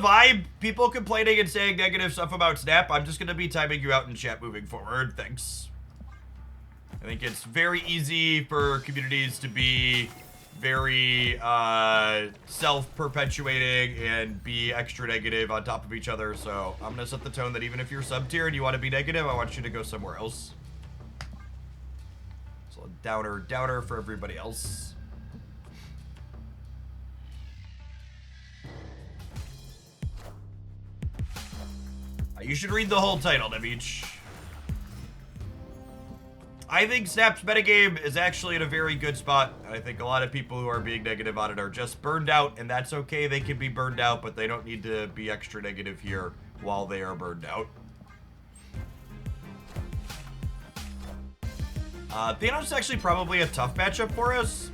vibe. People complaining and saying negative stuff about Snap. I'm just gonna be timing you out in chat moving forward. Thanks. I think it's very easy for communities to be very self-perpetuating and be extra negative on top of each other. So I'm gonna set the tone that even if you're sub-tier and you want to be negative, I want you to go somewhere else. So downer for everybody else. You should read the whole title, Nevich. I think Snap's metagame is actually in a very good spot. I think a lot of people who are being negative on it are just burned out, and that's okay. They can be burned out, but they don't need to be extra negative here while they are burned out. Thanos is actually probably a tough matchup for us.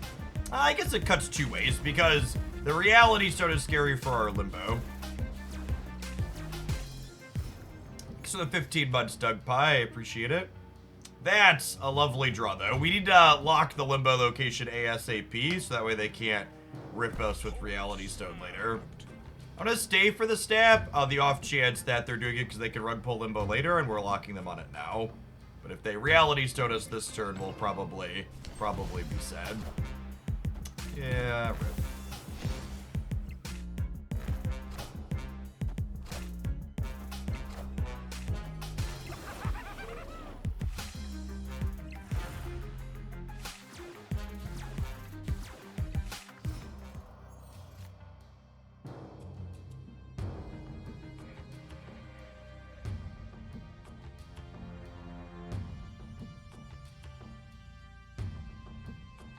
I guess it cuts two ways, because the reality stone is scary for our limbo. Thanks for the 15 months, Doug Pie. I appreciate it. That's a lovely draw, though. We need to lock the limbo location ASAP, so that way they can't rip us with reality stone later. I'm gonna stay for the stab on the off chance that they're doing it because they can run pull limbo later, and we're locking them on it now. But if they reality stone us this turn, we'll probably be sad. Yeah, rip.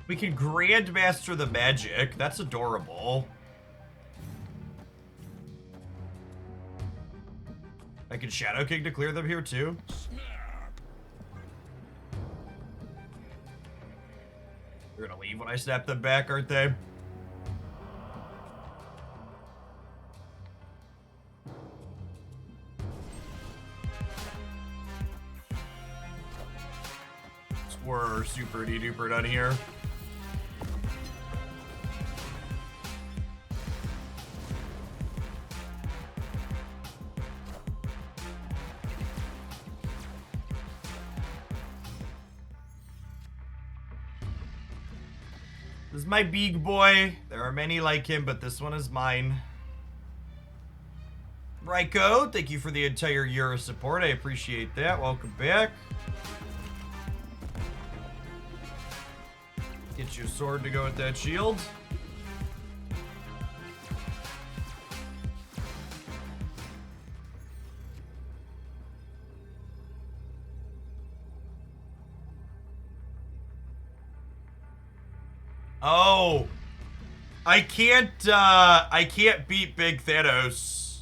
We can Grandmaster the magic. That's adorable. I can Shadow King to clear them here too. They're gonna leave when I snap them back, aren't they? We're super de-duper done here. This is my big boy. There are many like him, but this one is mine. Ryko, thank you for the entire year of support. I appreciate that. Welcome back. Get your sword to go with that shield. Oh, I can't beat Big Thanos.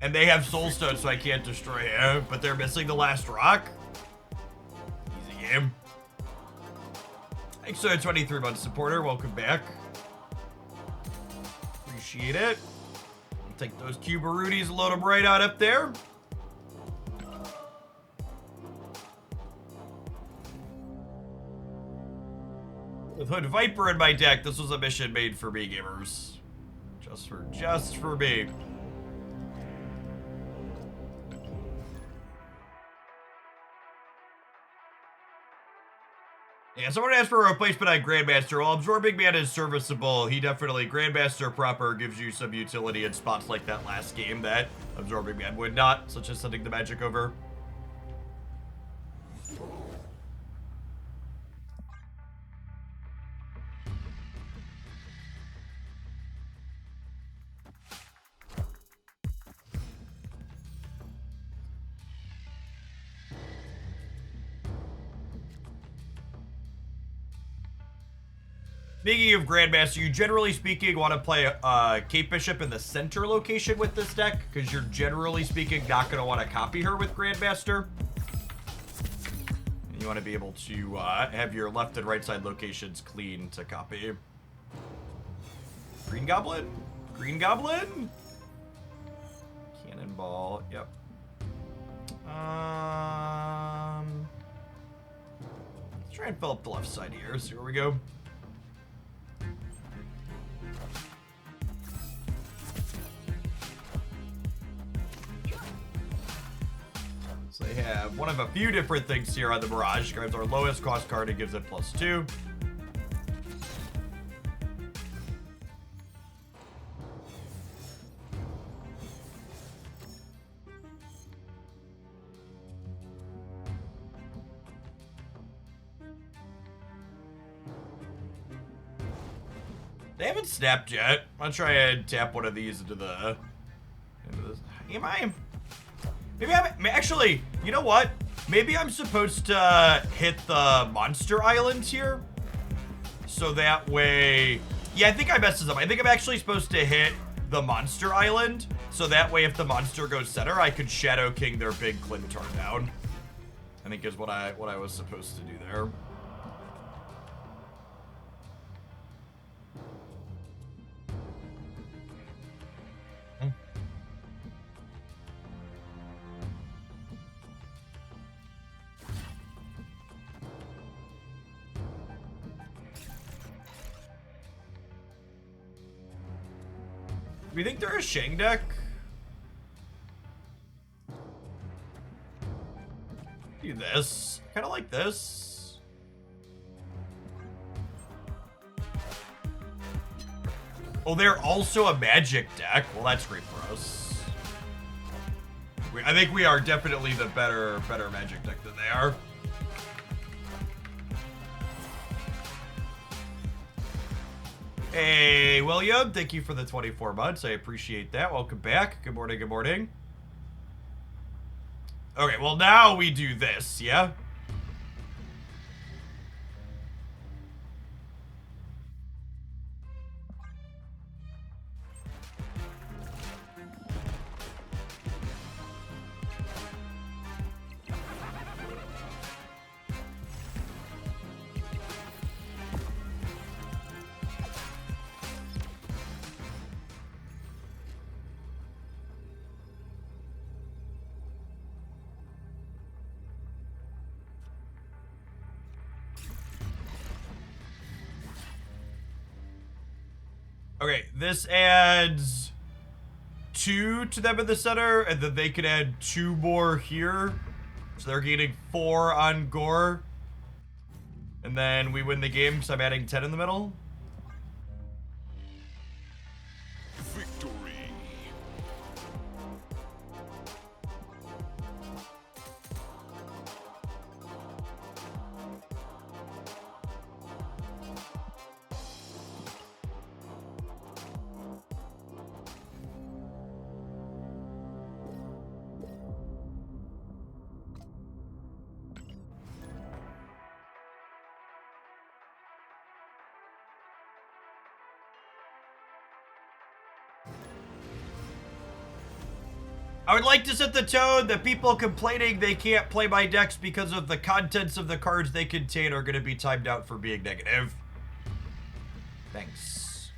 And they have Soul Stone, so I can't destroy him, but they're missing the last rock. Easy game. Thanks for the 23 month supporter, welcome back. Appreciate it. I'll take those Cubarutis, load them right out up there. With Hood Viper in my deck, this was a mission made for me, gamers. Just for me. Yeah, someone asked for a replacement on Grandmaster. Well, Absorbing Man is serviceable. He definitely, Grandmaster proper gives you some utility in spots like that last game that Absorbing Man would not, such as sending the magic over. Speaking of Grandmaster, you generally speaking want to play Cape Bishop in the center location with this deck, because you're generally speaking not going to want to copy her with Grandmaster. And you want to be able to have your left and right side locations clean to copy. Green Goblin? Green Goblin? Cannonball, yep. Let's try and fill up the left side here, see where we go. So they have one of a few different things here on the Mirage. Grabs our lowest cost card and gives it +2. They haven't snapped yet. I'll try and tap one of these into this. Maybe I'm actually, you know what? Maybe I'm supposed to hit the monster island here. So that way, yeah, I think I messed this up. I think I'm actually supposed to hit the monster island. So that way, if the monster goes center, I could Shadow King their big Clintar down. I think is what I was supposed to do there. Do you think they're a Shang deck? Do this. Kind of like this. Oh, they're also a Magic deck. Well, that's great for us. I think we are definitely the better Magic deck than they are. Hey, William, thank you for the 24 months. I appreciate that. Welcome back. Good morning, good morning. Okay, well, now we do this, yeah? Okay, this adds 2 to them in the center, and then they can add 2 more here. So they're getting 4 on Gorr. And then we win the game because I'm adding 10 in the middle. Victory. I would like to set the tone that people complaining they can't play my decks because of the contents of the cards they contain are going to be timed out for being negative. Thanks.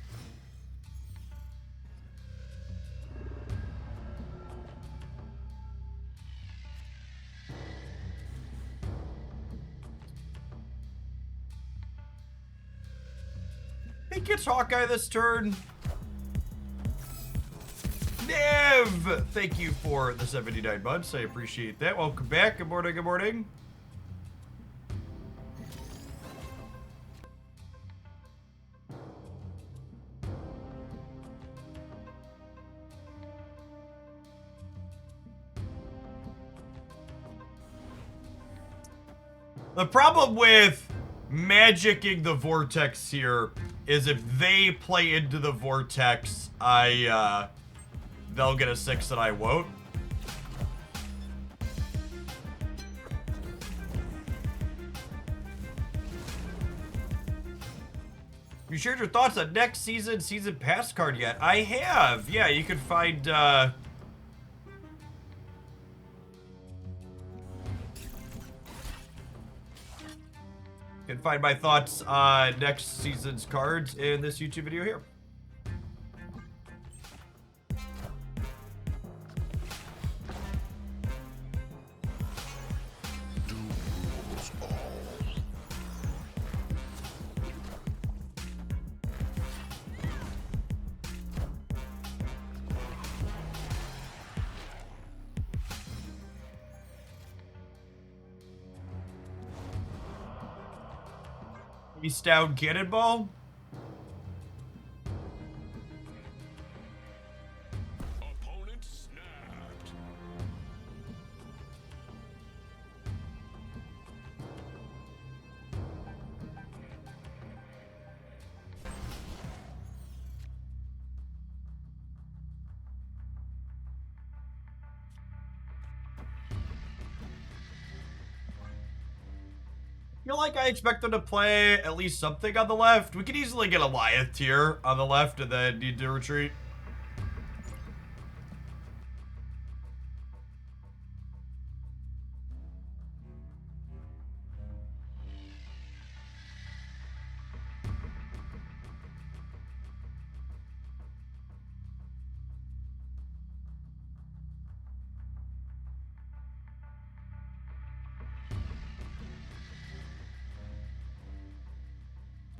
I think it's Hawkeye this turn. Nev! Thank you for the 79 months. I appreciate that. Welcome back. Good morning, good morning. The problem with magicking the vortex here is if they play into the vortex, they'll get a 6 and I won't. You shared your thoughts on next season pass card yet? I have. Yeah, you can find my thoughts on next season's cards in this YouTube video here. Face down cannonball. Opponent snapped. I feel like I expect them to play at least something on the left. We could easily get a Goliath here on the left and then need to retreat.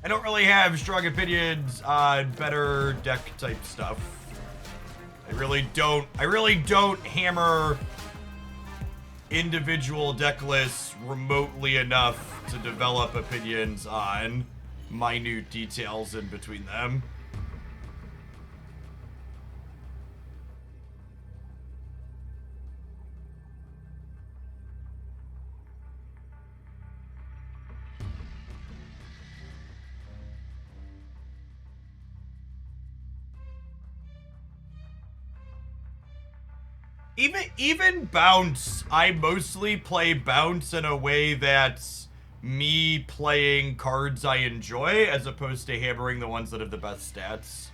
I don't really have strong opinions on better deck type stuff. I really don't hammer individual deck lists remotely enough to develop opinions on minute details in between them. Even bounce, I mostly play bounce in a way that's me playing cards I enjoy as opposed to hammering the ones that have the best stats.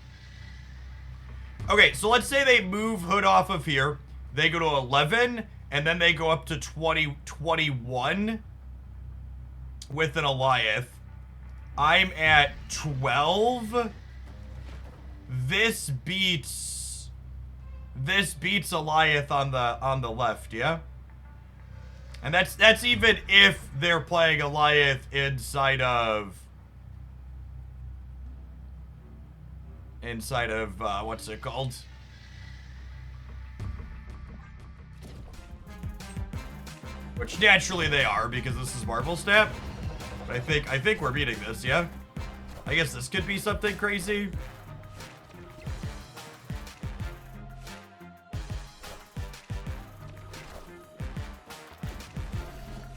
Okay, so let's say they move Hood off of here. They go to 11, and then they go up to 21 with an Goliath. I'm at 12. This beats Goliath on the left, yeah? And that's even if they're playing Goliath inside of what's it called? Which naturally they are because this is Marvel Snap. But I think we're beating this, yeah? I guess this could be something crazy.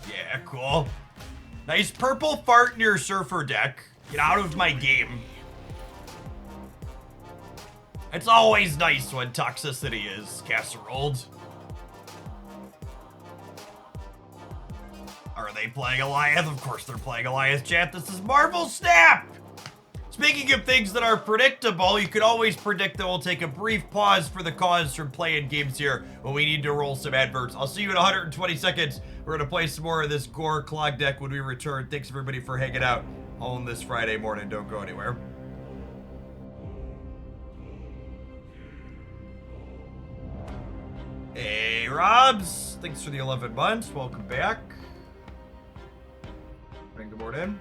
Yeah, cool. Nice purple fart in your surfer deck. Get out of my game. It's always nice when toxicity is casseroled. Are they playing Goliath? Of course they're playing Goliath, chat. This is Marvel Snap! Speaking of things that are predictable, you could always predict that we'll take a brief pause for the cause from playing games here when we need to roll some adverts. I'll see you in 120 seconds. We're going to play some more of this Gorr Clog deck when we return. Thanks everybody for hanging out on this Friday morning. Don't go anywhere. Hey, Robs. Thanks for the 11 months. Welcome back. Bring the board in.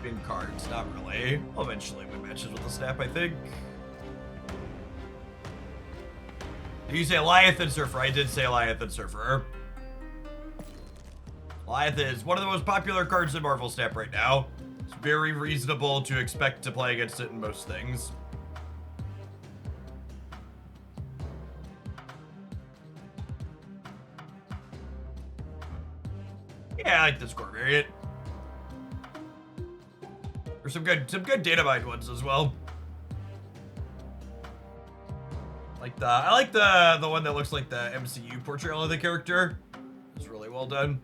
Big cards, not really. I'll eventually win matches with the snap, I think. Did you say Goliath and Surfer? I did say Goliath and Surfer. Goliath is one of the most popular cards in Marvel Snap right now. It's very reasonable to expect to play against it in most things. Yeah, I like this Gorr variant. There's some good data mined ones as well. I like the one that looks like the MCU portrayal of the character. It's really well done.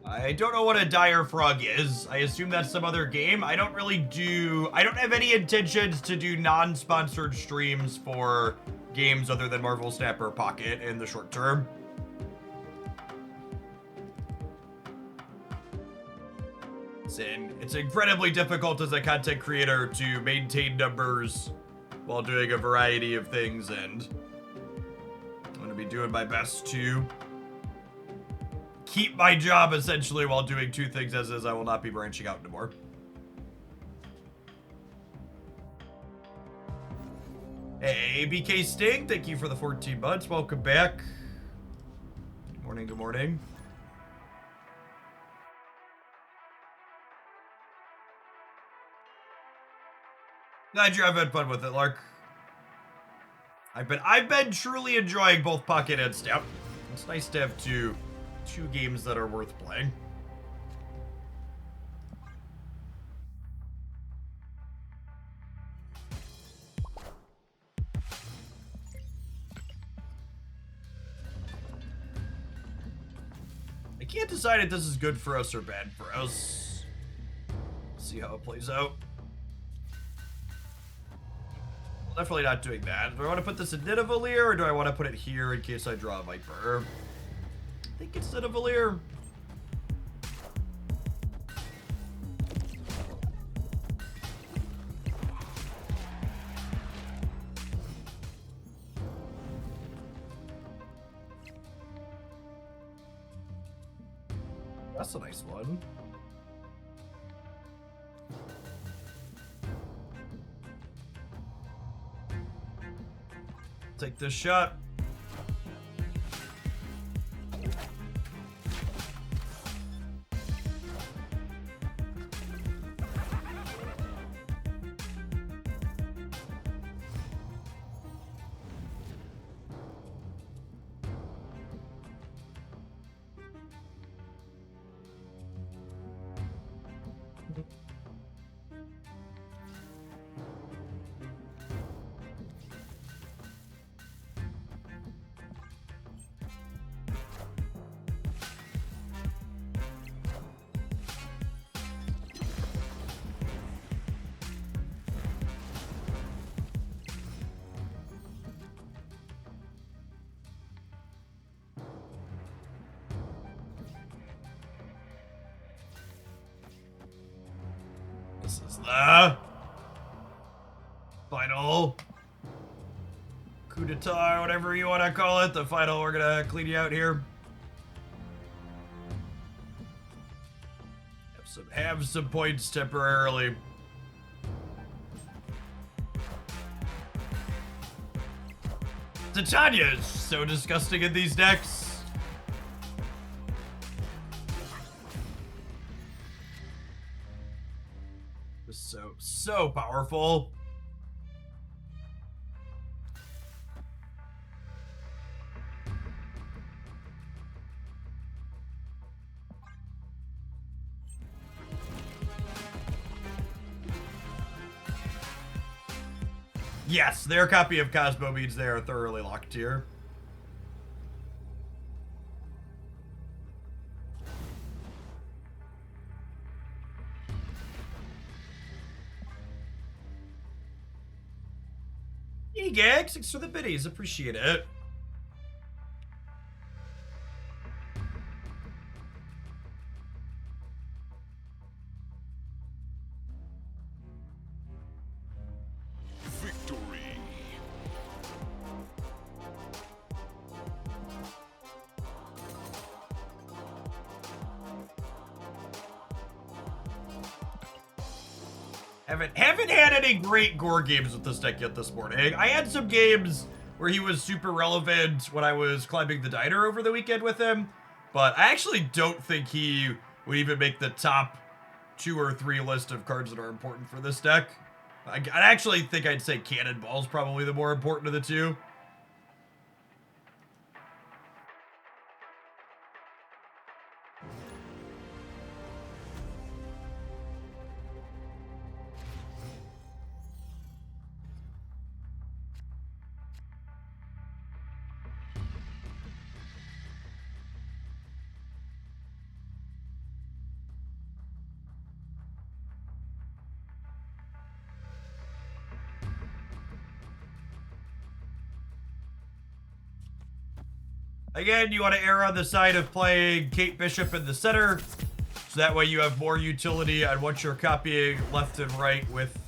I don't know what a dire frog is. I assume that's some other game. I don't have any intentions to do non-sponsored streams for games other than Marvel Snap or Pocket in the short term. It's incredibly difficult as a content creator to maintain numbers while doing a variety of things, and doing my best to keep my job essentially while doing two things as is. I will not be branching out anymore. Hey, BK Sting, thank you for the 14 months. Welcome back. Good morning, good morning. Glad you're having fun with it, Lark. I've been truly enjoying both Pocket and Stamp. It's nice to have two games that are worth playing. I can't decide if this is good for us or bad for us. See how it plays out. Definitely not doing that. Do I want to put this in Nidavellir, or do I want to put it here in case I draw a Viper? I think it's Nidavellir. That's a nice one. Take this shot. This is the final coup d'etat, or whatever you want to call it. The final, we're gonna clean you out here. Have some points temporarily. Titania is so disgusting in these decks. So powerful. Yes, their copy of Cosmo means they are thoroughly locked here. Hey, Gag, thanks for the biddies. Appreciate it. Victory. Haven't had any great Gorr games with this deck yet this morning. I had some games where he was super relevant when I was climbing the diner over the weekend with him, but I actually don't think he would even make the top 2 or 3 list of cards that are important for this deck. I actually think I'd say Cannonball's probably the more important of the two. Again, you want to err on the side of playing Kate Bishop in the center, so that way you have more utility on what you're copying left and right with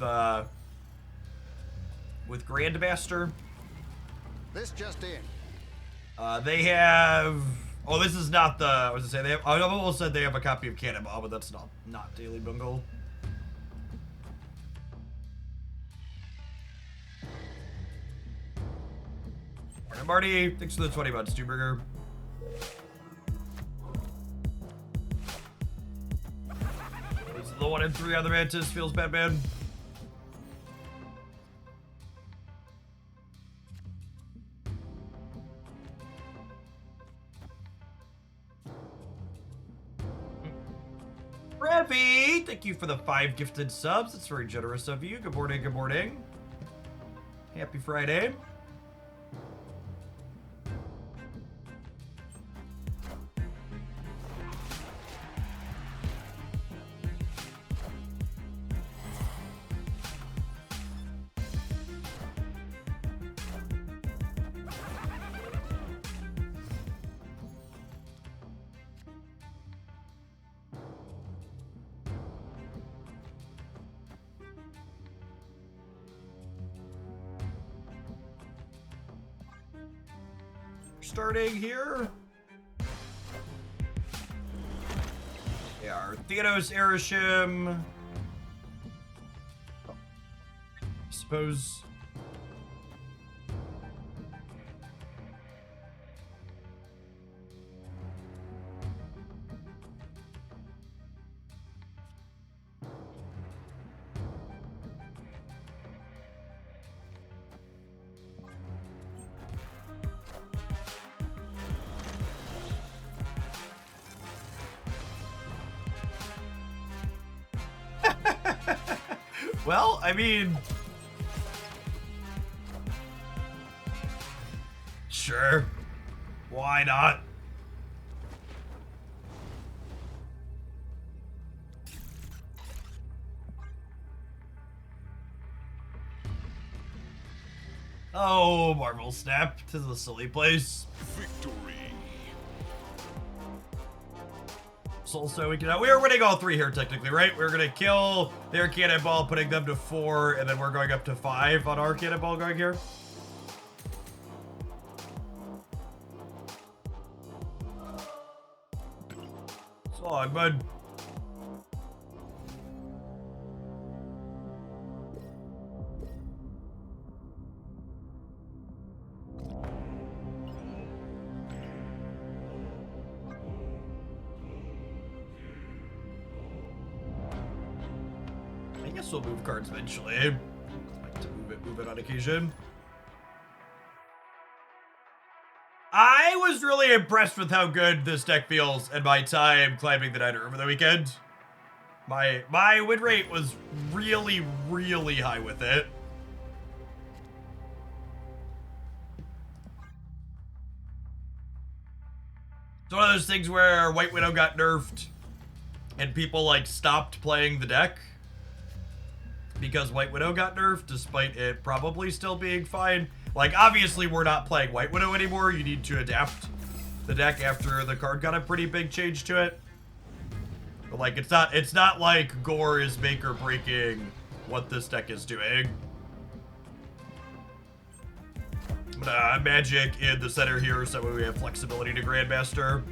Grandmaster. This just in. They have. Oh, this is not the. I was gonna say they have. I almost said they have a copy of Cannonball, but that's not Daily Bungle. Morning, Marty. Thanks for the 20 bucks, Stuberger. This is the 1 in 3 on the Mantis. Feels Batman. Revy, thank you for the 5 gifted subs. It's very generous of you. Good morning, good morning. Happy Friday. Starting here. Yeah, our Thanos Aeroshim. Suppose. Well, I mean, sure, why not? Oh, Marvel Snap, 'tis a silly place. Victory. So we are winning all 3 here technically, right? We're gonna kill their Cannonball, putting them to 4, and then we're going up to 5 on our Cannonball going here. So long, bud. I guess we'll move cards eventually. I like to move it on occasion. I was really impressed with how good this deck feels in my time climbing the Niner over the weekend. My win rate was really, really high with it. It's one of those things where White Widow got nerfed and people like stopped playing the deck because White Widow got nerfed, despite it probably still being fine. Like, obviously we're not playing White Widow anymore. You need to adapt the deck after the card got a pretty big change to it. But like, it's not like Gorr is make or breaking what this deck is doing. Magic in the center here, so we have flexibility to Grandmaster.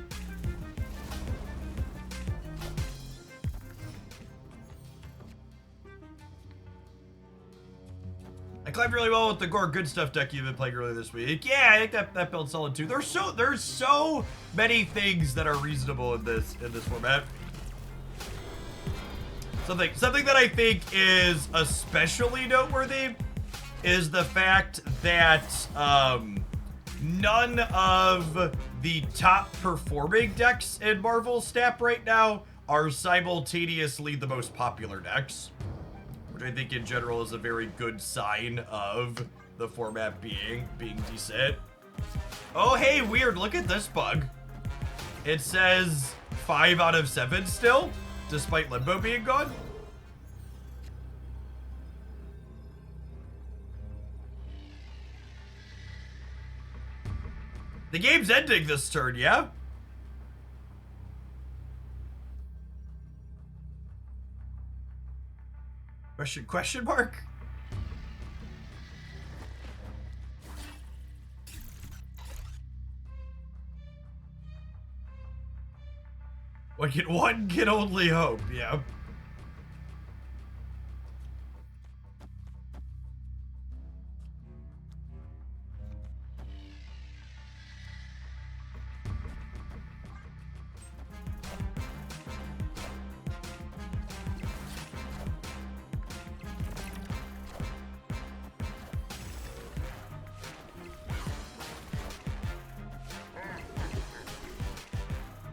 I climbed really well with the Gorr Good Stuff deck you've been playing earlier this week. Yeah, I think that build's solid too. There's so many things that are reasonable in this format. Something that I think is especially noteworthy is the fact that none of the top performing decks in Marvel Snap right now are simultaneously the most popular decks, which I think in general is a very good sign of the format being decent. Oh, hey, weird, look at this bug. It says 5 out of 7 still, despite Limbo being gone. The game's ending this turn, yeah? Question mark? One can only hope, yeah.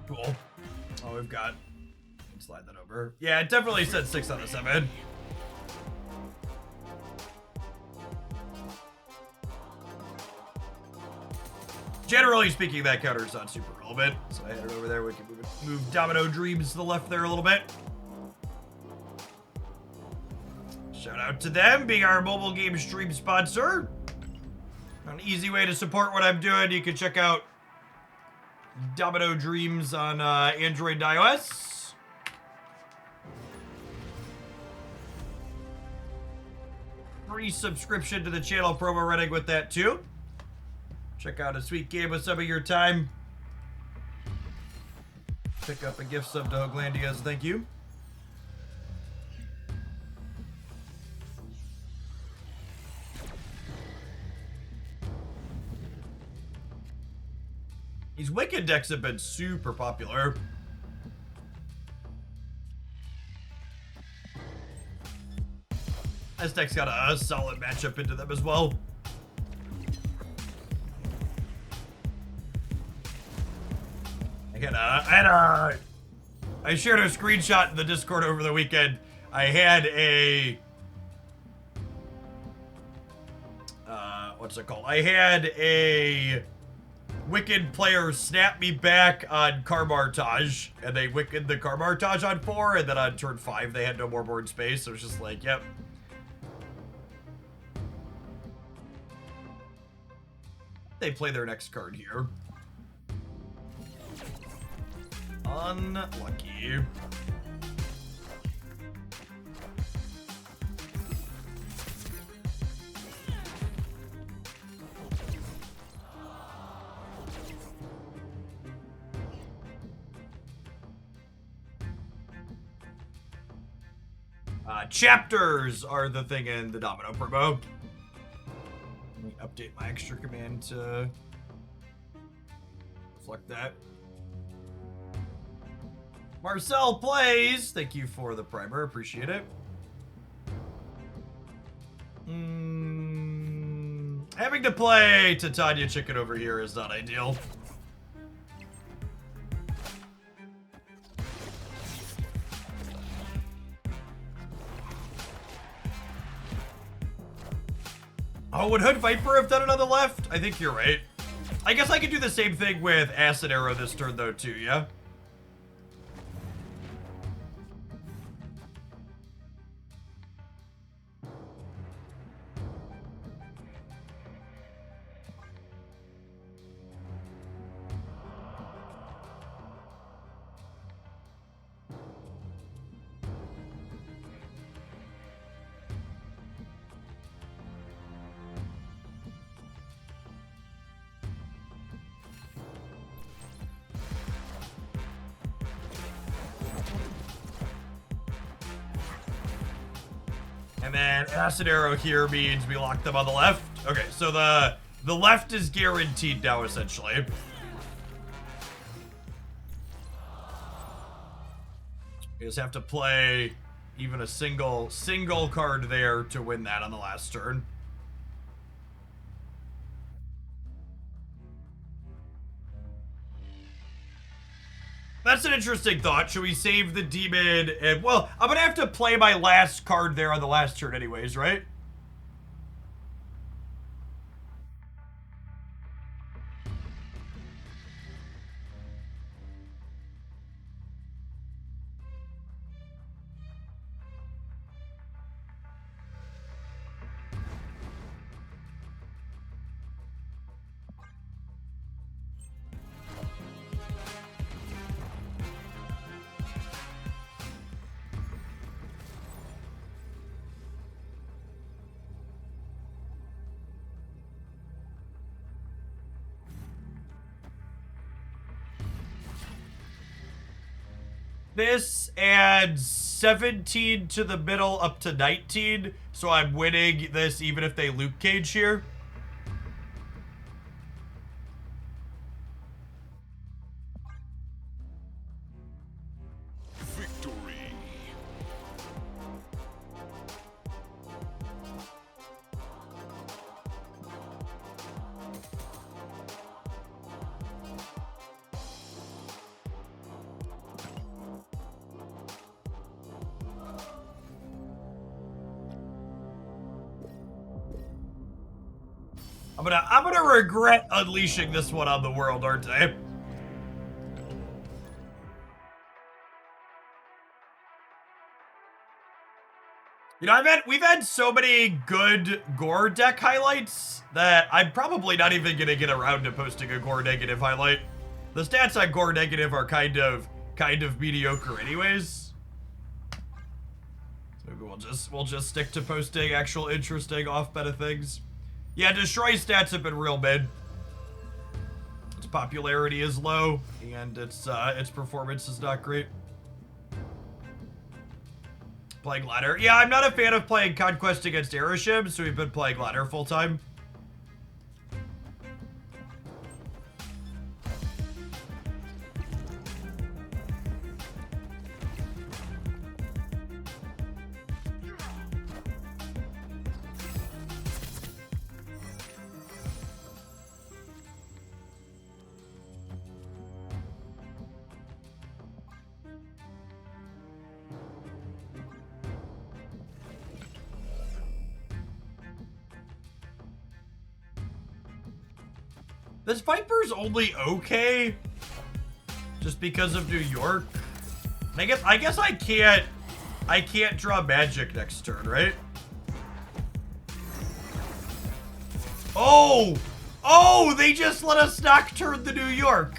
Cool. Oh, we've got... Slide that over. Yeah, it definitely said 6 out of 7. Generally speaking, that counter is not super relevant. So I had it over there. We can move Domino Dreams to the left there a little bit. Shout out to them being our mobile game stream sponsor. An easy way to support what I'm doing. You can check out Domino Dreams on Android and iOS. Free subscription to the channel, promo running with that too. Check out a sweet game with some of your time. Pick up a gift sub to Hoaglandias, thank you. These Wicked decks have been super popular. This deck's got a solid matchup into them as well. I shared a screenshot in the Discord over the weekend. I had a what's it called? I had a Wicked player snap me back on Carmartage, and they Wicked the Carmartage on 4, and then on turn 5 they had no more board space. So it was just like, yep. They play their next card here. Unlucky. Chapters are the thing in the Domino promo. Let me update my extra command to reflect that. Marcel plays. Thank you for the primer. Appreciate it. Having to play Titania Chicken over here is not ideal. Oh, would Hood Viper have done it on the left? I think you're right. I guess I could do the same thing with Acid Arrow this turn though too, yeah? And then Acid Arrow here means we lock them on the left. Okay, so the left is guaranteed now, essentially. You just have to play even a single card there to win that on the last turn. That's an interesting thought. Should we save the demon? And, well, I'm going to have to play my last card there on the last turn anyways, right? This adds 17 to the middle up to 19, so I'm winning this even if they Luke Cage here. Victory. I'm gonna regret unleashing this one on the world, aren't I? You know, we've had so many good Gorr deck highlights that I'm probably not even gonna get around to posting a Gorr negative highlight. The stats on Gorr negative are kind of mediocre anyways. So maybe we'll just stick to posting actual interesting off-meta things. Yeah, Destroy stats have been real mid. Its popularity is low, and its performance is not great. Playing ladder. Yeah, I'm not a fan of playing Conquest against Aeroshim, so we've been playing ladder full time. This Viper's only okay just because of New York. I guess I can't draw magic next turn, right? Oh, they just let us nocturne the New York.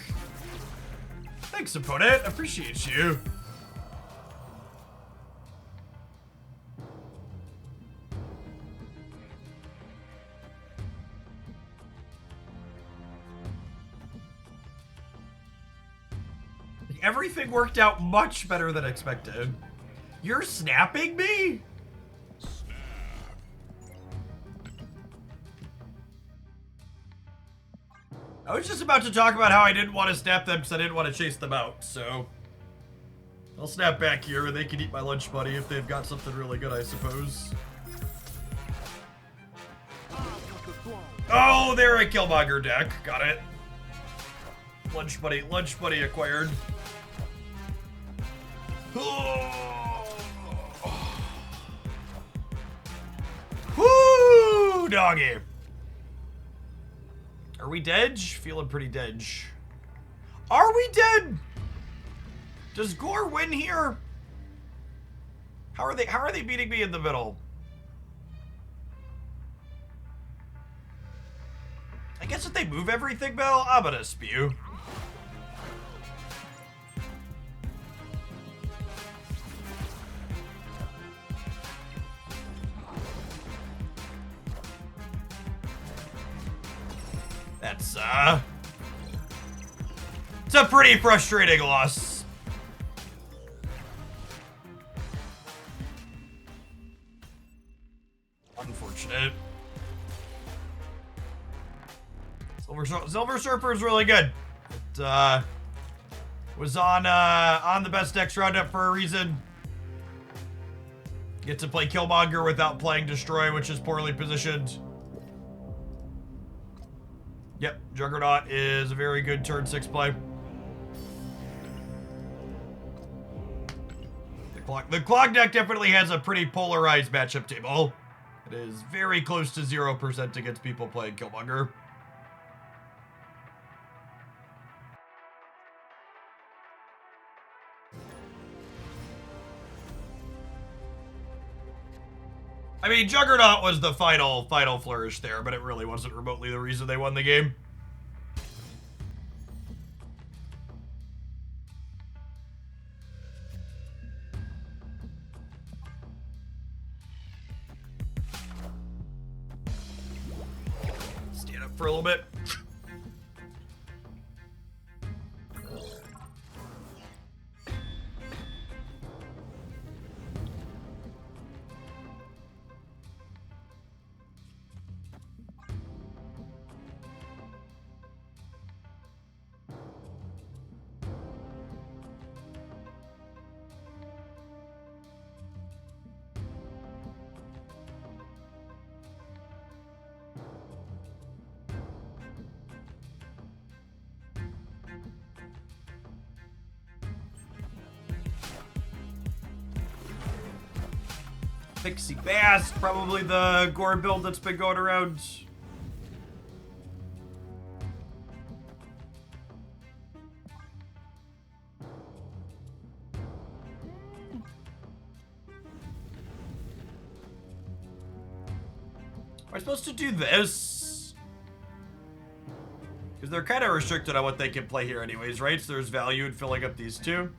Thanks, opponent. Appreciate you. Everything worked out much better than expected. You're snapping me? I was just about to talk about how I didn't want to snap them because I didn't want to chase them out, so I'll snap back here and they can eat my lunch money if they've got something really good, I suppose. Oh, they're a Killmonger deck. Got it. Lunch money acquired. Woo, doggy. Are we dead? Feeling pretty dead. Are we dead? Does Gorr win here? How are they beating me in the middle? I guess if they move everything, Bill, I'm gonna spew. That's, it's a pretty frustrating loss. Unfortunate. Silver Surfer is really good. It, was on the best decks roundup for a reason. Get to play Killmonger without playing Destroy, which is poorly positioned. Yep, Juggernaut is a very good turn 6 play. The Clog deck definitely has a pretty polarized matchup table. It is very close to 0% against people playing Killmonger. I mean, Juggernaut was the final flourish there, but it really wasn't remotely the reason they won the game. Stand up for a little bit. Fixie Bass, probably the Gorr build that's been going around. Am I supposed to do this? Because they're kind of restricted on what they can play here anyways, right? So there's value in filling up these two.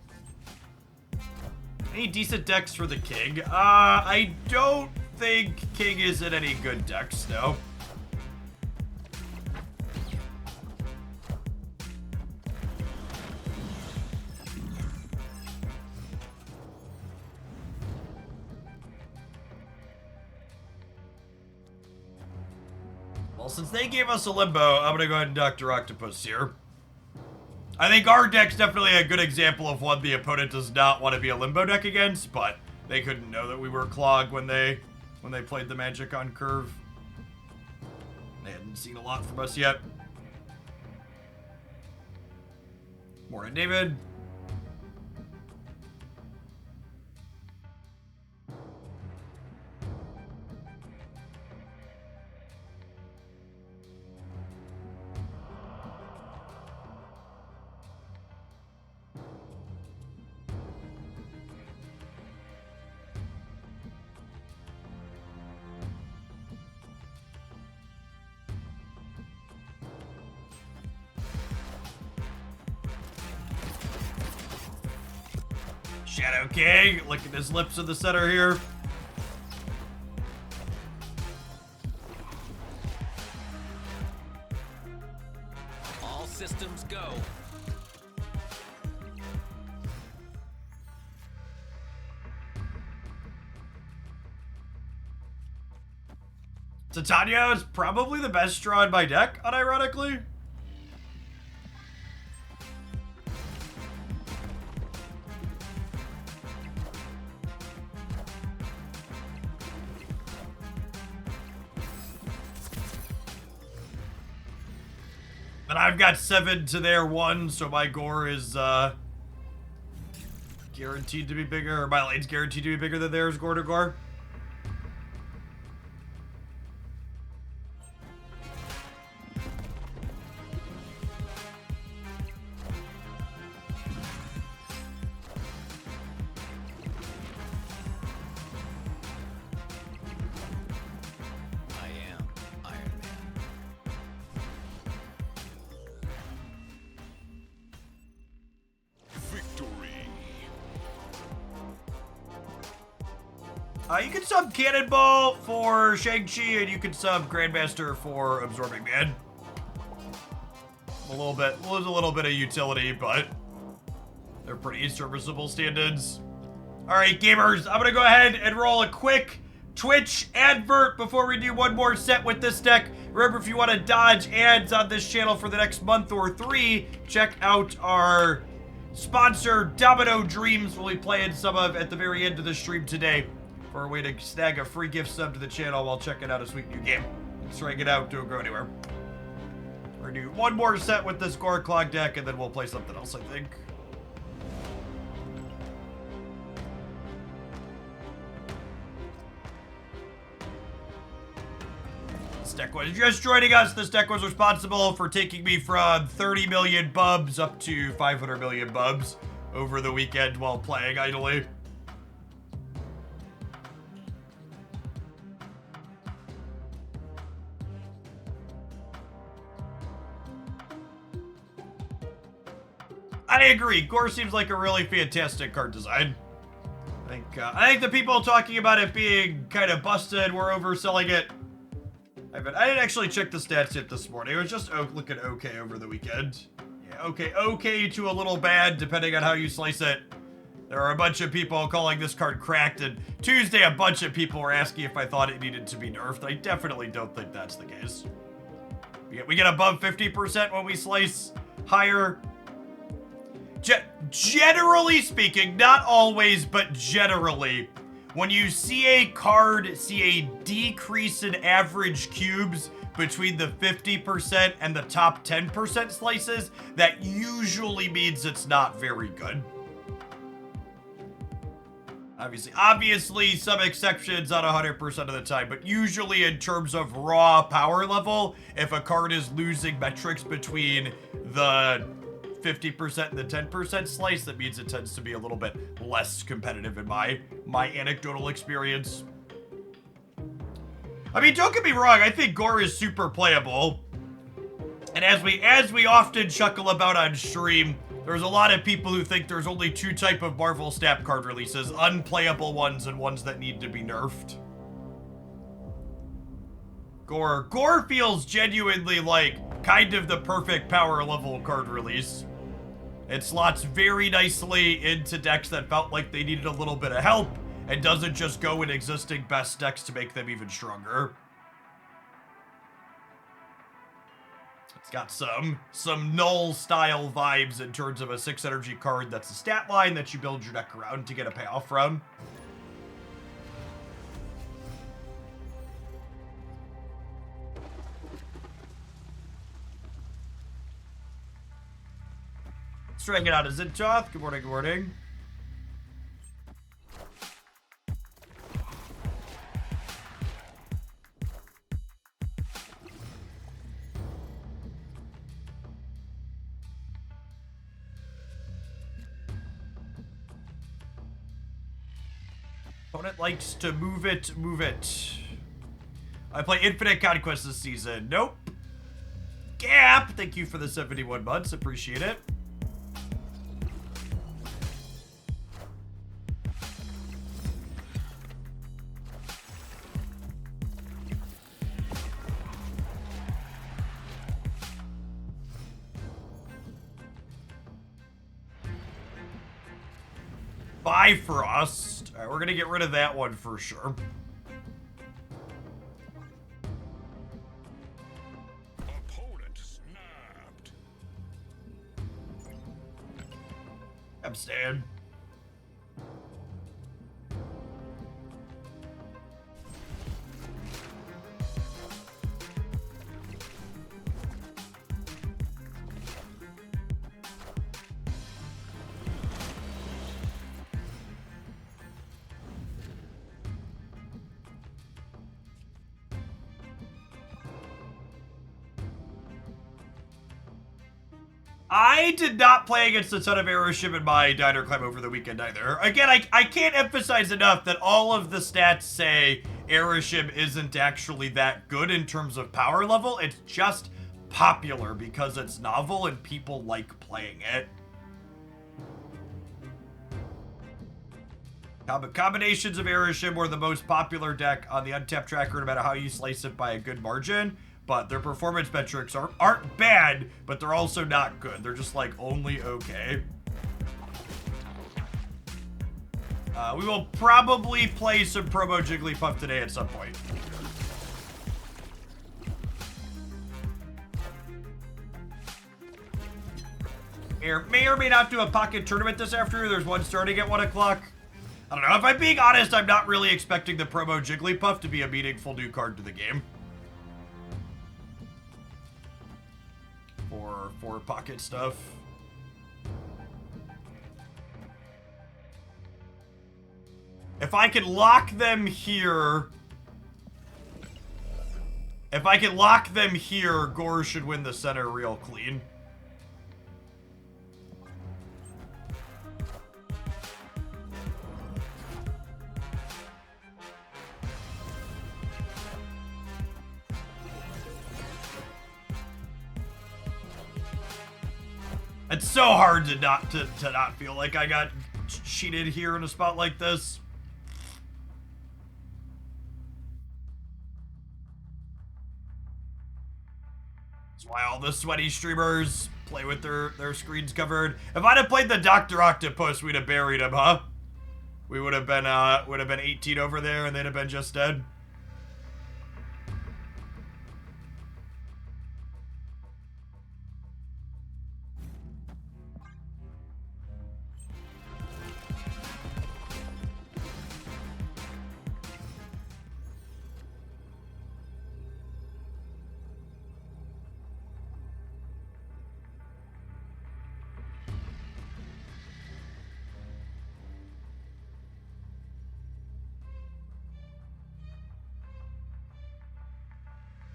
Any decent decks for the King? I don't think King is in any good decks, no. Well, since they gave us a Limbo, I'm gonna go ahead and Dr. Octopus here. I think our deck's definitely a good example of one the opponent does not want to be a Limbo deck against, but they couldn't know that we were Clog when they played the Magic on Curve. They hadn't seen a lot from us yet. Morning, David. Shadow King, look at his lips in the center here. All systems go. Titania is probably the best draw in my deck, unironically. And I've got 7 to their 1, so my Gorr is guaranteed to be bigger, or my lane's guaranteed to be bigger than theirs, Gorr to Gorr. I am Iron Man. Victory. You can sub Cannonball for Shang-Chi, and you can sub Grandmaster for Absorbing Man. There's a little bit of utility, but they're pretty serviceable stand-ins. All right, gamers, I'm gonna go ahead and roll a quick Twitch advert before we do one more set with this deck. Remember, if you want to dodge ads on this channel for the next month or 3, check out our sponsor, Domino Dreams. We'll be playing some of at the very end of the stream today for a way to snag a free gift sub to the channel while checking out a sweet new game. Let's try it out, don't go anywhere. We're gonna do one more set with this Gorr Clog deck, and then we'll play something else, I think. This deck was just joining us. This deck was responsible for taking me from 30 million bubs up to 500 million bubs over the weekend while playing idly. I agree. Gorr seems like a really fantastic card design. I think the people talking about it being kind of busted were overselling it. I didn't actually check the stats yet this morning. It was just looking okay over the weekend. Yeah, okay to a little bad, depending on how you slice it. There are a bunch of people calling this card cracked, and Tuesday a bunch of people were asking if I thought it needed to be nerfed. I definitely don't think that's the case. We get above 50% when we slice higher. Generally speaking, not always, but generally, when you see a card see a decrease in average cubes between the 50% and the top 10% slices, that usually means it's not very good. Obviously, some exceptions on 100% of the time, but usually in terms of raw power level, if a card is losing metrics between the 50% and the 10% slice, that means it tends to be a little bit less competitive in my anecdotal experience. I mean, don't get me wrong, I think Gorr is super playable. And as we often chuckle about on stream, there's a lot of people who think there's only two type of Marvel Snap card releases, unplayable ones and ones that need to be nerfed. Gorr feels genuinely like kind of the perfect power level card release. It slots very nicely into decks that felt like they needed a little bit of help and doesn't just go in existing best decks to make them even stronger. It's got some null style vibes in terms of a 6 energy card that's a stat line that you build your deck around to get a payoff from. Let's try and get out of Zintoth. Good morning, good morning. Opponent likes to move it, move it. I play Infinite Conquest this season. Nope. Gap, thank you for the 71 months. Appreciate it. Bifrost. All right, we're gonna get rid of that one for sure. Opponent snapped. Abstain. I did not play against a ton of Aeroship in my Diner Climb over the weekend either. Again, I can't emphasize enough that all of the stats say Aeroship isn't actually that good in terms of power level. It's just popular because it's novel and people like playing it. Combinations of Aeroship were the most popular deck on the Untapped tracker no matter how you slice it by a good margin. But their performance metrics aren't bad, but they're also not good. They're just like only okay. We will probably play some promo Jigglypuff today at some point. May or may not do a pocket tournament this afternoon. There's one starting at 1 o'clock. I don't know. If I'm being honest, I'm not really expecting the promo Jigglypuff to be a meaningful new card to the game. For pocket stuff. If I can lock them here... If I can lock them here, Gorr should win the center real clean. It's so hard to not feel like I got cheated here in a spot like this. That's why all the sweaty streamers play with their screens covered. If I'd have played the Dr. Octopus, we'd have buried him, huh? We would have been 18 over there and they'd have been just dead.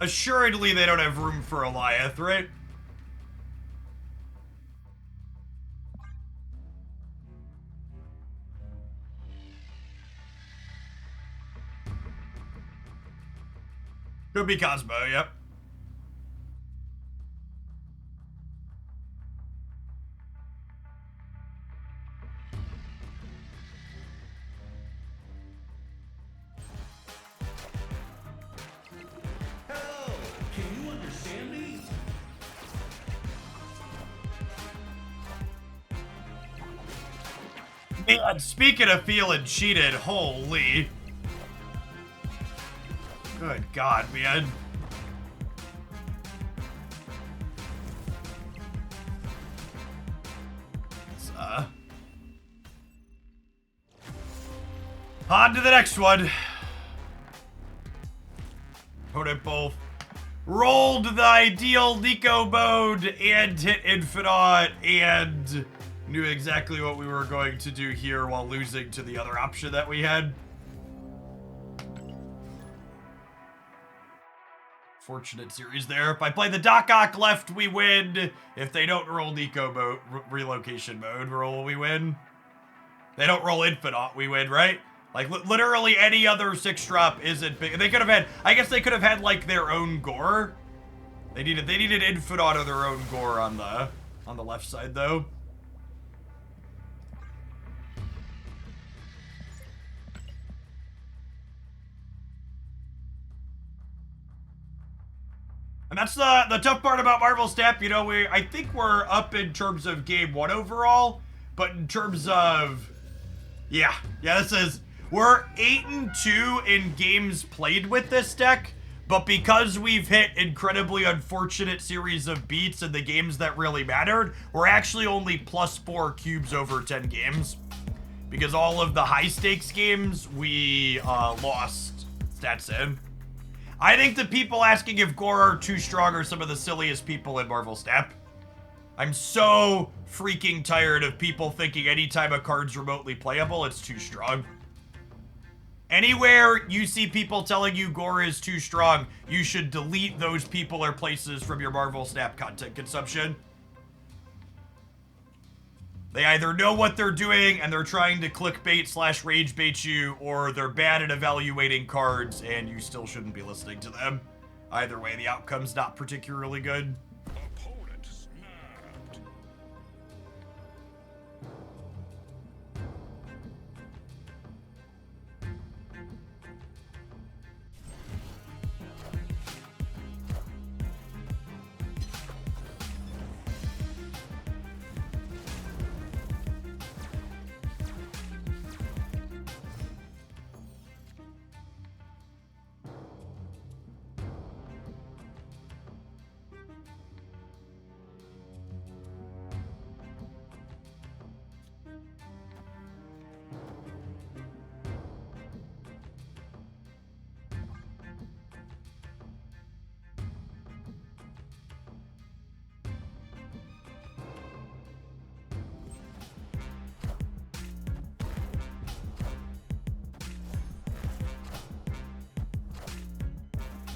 Assuredly, they don't have room for Eliath, right? Could be Cosmo, yep. Hello, can you understand me? Man, speaking of feeling cheated, holy. Good God, man. Let's, on to the next one. Opponent both rolled the ideal Nico mode and hit Infinite and knew exactly what we were going to do here while losing to the other option that we had. Fortunate series there. If I play the Doc Ock left, we win. If they don't roll Nico mode, relocation mode, we win. They don't roll Infinite, we win, right? Like, literally any other 6-drop isn't big. They could have had, I guess they could have had, like, their own Gorr. They needed Infinite of their own Gorr on the left side, though. And that's the tough part about Marvel Step. You know, I think we're up in terms of game 1 overall, but in terms of, yeah, this is, we're 8-2 in games played with this deck, but because we've hit incredibly unfortunate series of beats in the games that really mattered, we're actually only +4 cubes over 10 games. Because all of the high stakes games, we lost stats in. I think the people asking if Gorr are too strong are some of the silliest people in Marvel Snap. I'm so freaking tired of people thinking anytime a card's remotely playable, it's too strong. Anywhere you see people telling you Gorr is too strong, you should delete those people or places from your Marvel Snap content consumption. They either know what they're doing and they're trying to clickbait / rage bait you, or they're bad at evaluating cards and you still shouldn't be listening to them. Either way, the outcome's not particularly good. Opponent snapped.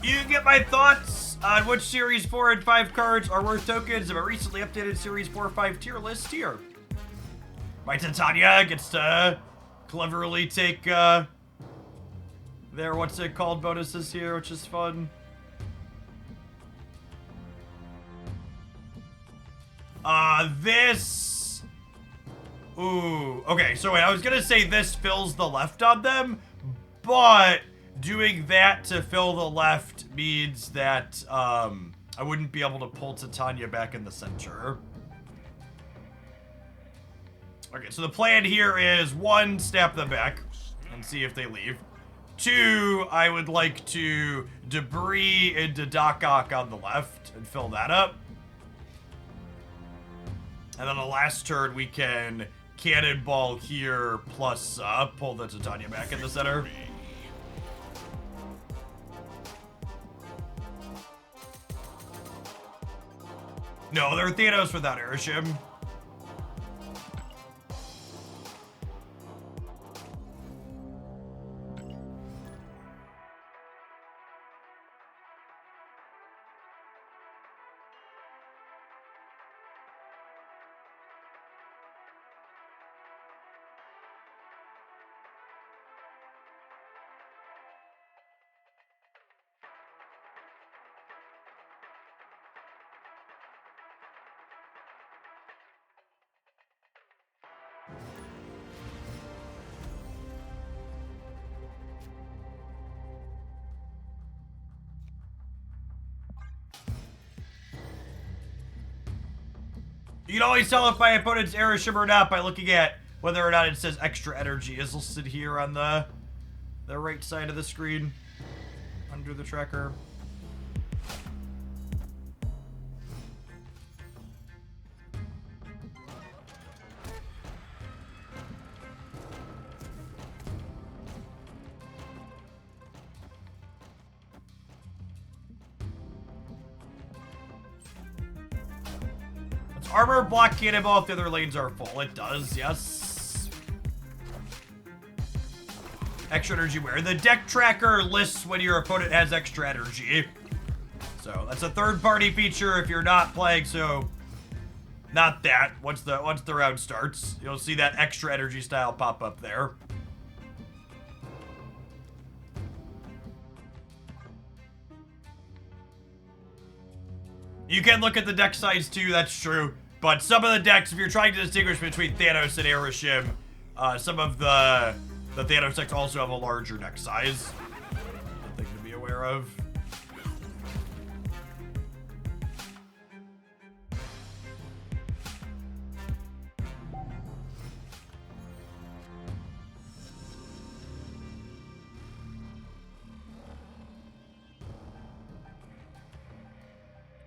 You can get my thoughts on which Series 4 and 5 cards are worth tokens of a recently updated Series 4 or 5 tier list here. My Titania gets to cleverly take their, what's it called, bonuses here, which is fun. This... Ooh, okay, so wait, I was gonna say this fills the left on them, but doing that to fill the left means that, I wouldn't be able to pull Titania back in the center. Okay, so the plan here is 1, snap them back and see if they leave. 2, I would like to debris into Doc Ock on the left and fill that up. And then the last turn we can cannonball here plus pull the Titania back in the center. No, they're Thanos without Airship. You can always tell if my opponent's Airship or not by looking at whether or not it says extra energy is listed here on the right side of the screen under the tracker. Armor block cannonball if the other lanes are full. It does, yes. Extra energy where? The deck tracker lists when your opponent has extra energy. So that's a third-party feature if you're not playing, so not that. Once the round starts, you'll see that extra energy style pop up there. You can look at the deck size too, that's true. But some of the decks, if you're trying to distinguish between Thanos and Airship, some of the Thanos decks also have a larger deck size. Something to be aware of.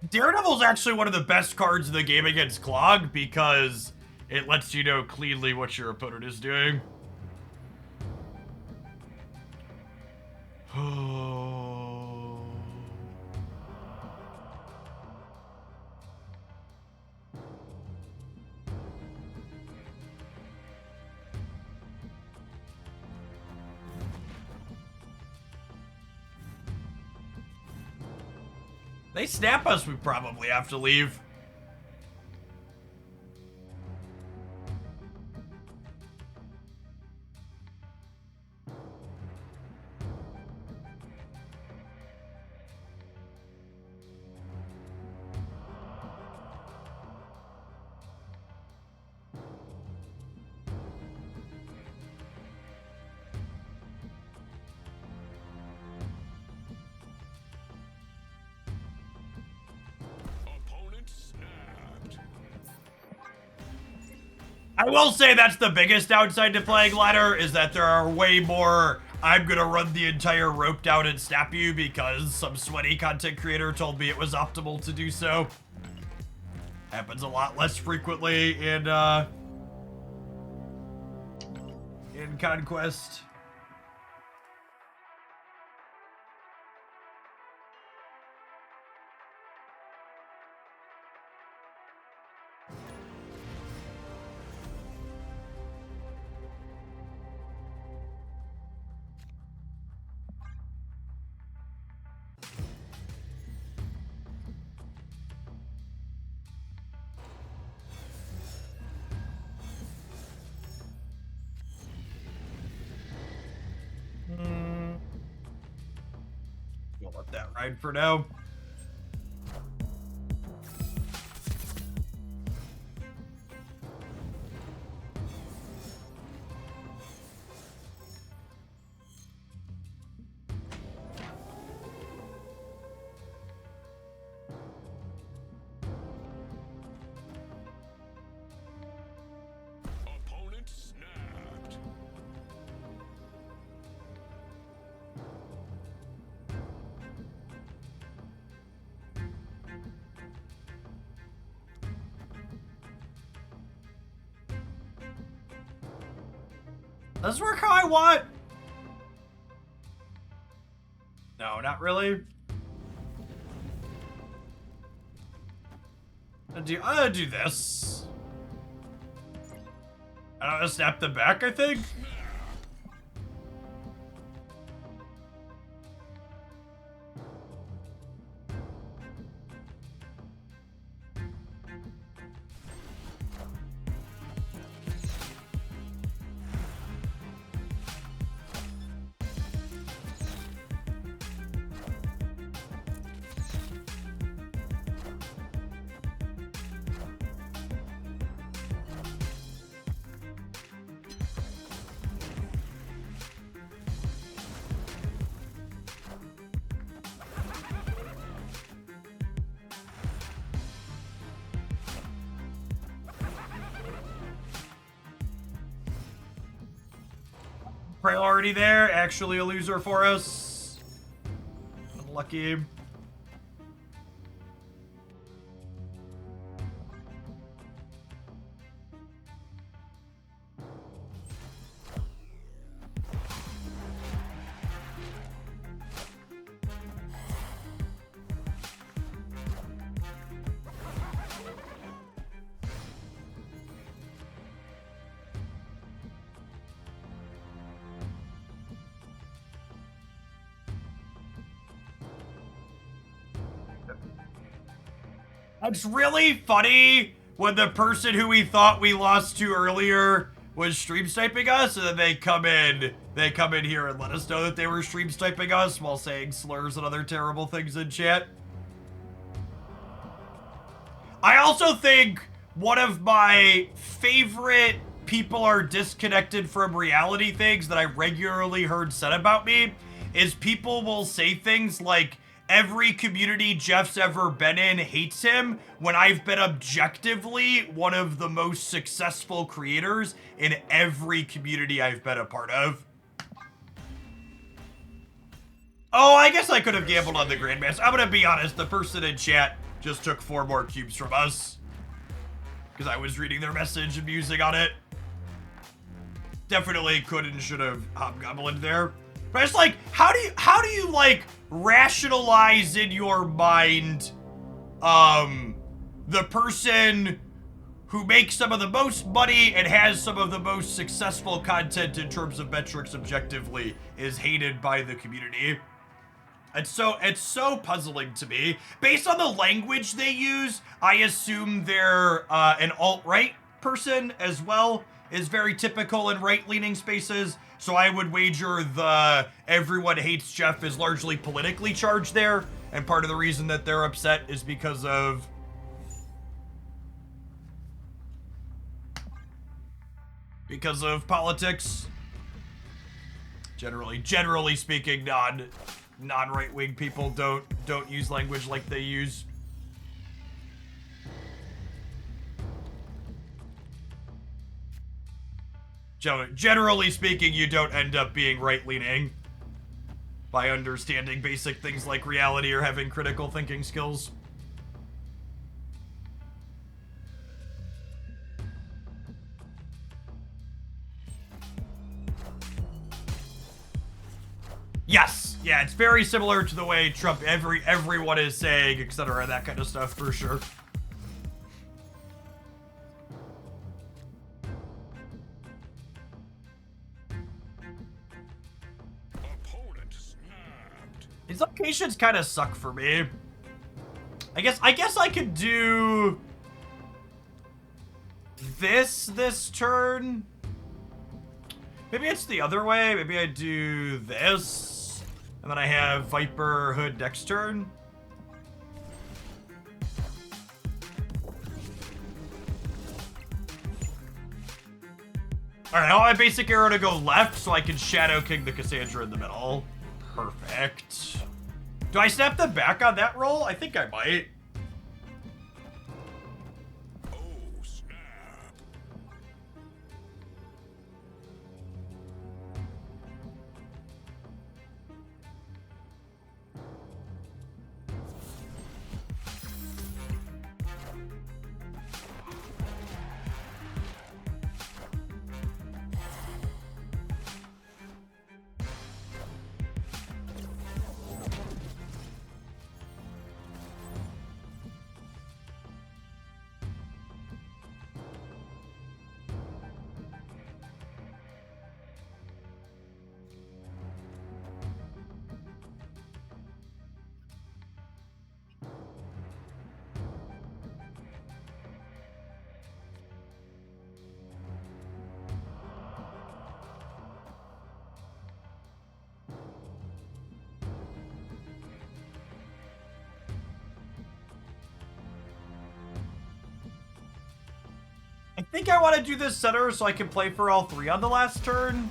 Daredevil's actually one of the best cards in the game against Clog because it lets you know cleanly what your opponent is doing. They snap us, we probably have to leave. I will say that's the biggest downside to playing ladder, is that there are way more I'm gonna run the entire rope down and snap you because some sweaty content creator told me it was optimal to do so. Happens a lot less frequently in Conquest. We'll let that ride for now. Opponent snapped. Does this work how I want? No, not really. I'm gonna do this. I'm gonna snap them back, I think. priority there. Actually a loser for us. Unlucky. It's really funny when the person who we thought we lost to earlier was stream sniping us, and then they come in here and let us know that they were stream sniping us while saying slurs and other terrible things in chat. I also think one of my favorite people are disconnected from reality things that I regularly heard said about me is people will say things like, every community Jeff's ever been in hates him, when I've been objectively one of the most successful creators in every community I've been a part of. Oh, I guess I could have gambled on the Grandmaster. I'm gonna be honest, the person in chat just took 4 more cubes from us. Because I was reading their message and musing on it. Definitely could and should have hobgoblined there. But it's like, how do you like rationalize in your mind the person who makes some of the most money and has some of the most successful content in terms of metrics objectively is hated by the community? It's so puzzling to me. Based on the language they use, I assume they're an alt-right person as well, is very typical in right-leaning spaces. So I would wager the everyone hates Jeff is largely politically charged there, and part of the reason that they're upset is because of politics. Generally speaking, non-right-wing people don't use language like they use. Generally speaking, you don't end up being right-leaning by understanding basic things like reality or having critical thinking skills. Yes! Yeah, it's very similar to the way Trump, everyone is saying, etc., that kind of stuff, for sure. These locations kind of suck for me. I guess I could do this turn. Maybe it's the other way. Maybe I do this, and then I have Viper Hood next turn. All right, I want my basic arrow to go left so I can Shadow King the Cassandra in the middle. Perfect. Do I snap the back on that roll? I think I might. Oh, snap. I think I want to do this center so I can play for all 3 on the last turn.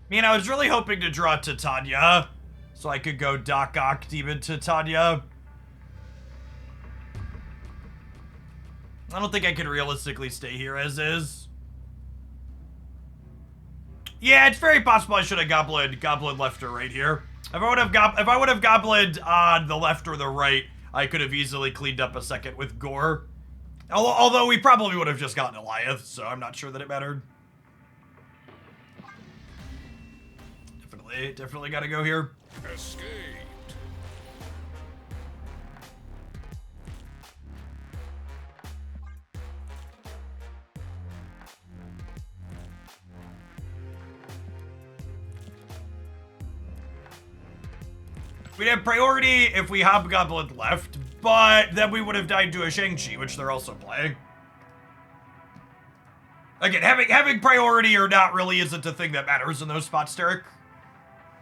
I mean, I was really hoping to draw Titania, So I could go Doc Ock Demon Titania. I don't think I can realistically stay here as is. Yeah, it's very possible I should have goblin left or right here. If I would have goblined on the left or the right, I could have easily cleaned up a second with Gorr. Although we probably would have just gotten Eliath, so I'm not sure that it mattered. Definitely gotta go here. Escaped. We'd have priority if we hobgoblin left, but then we would have died to a Shang-Chi, which they're also playing. Again, having priority or not really isn't a thing that matters in those spots, Derek.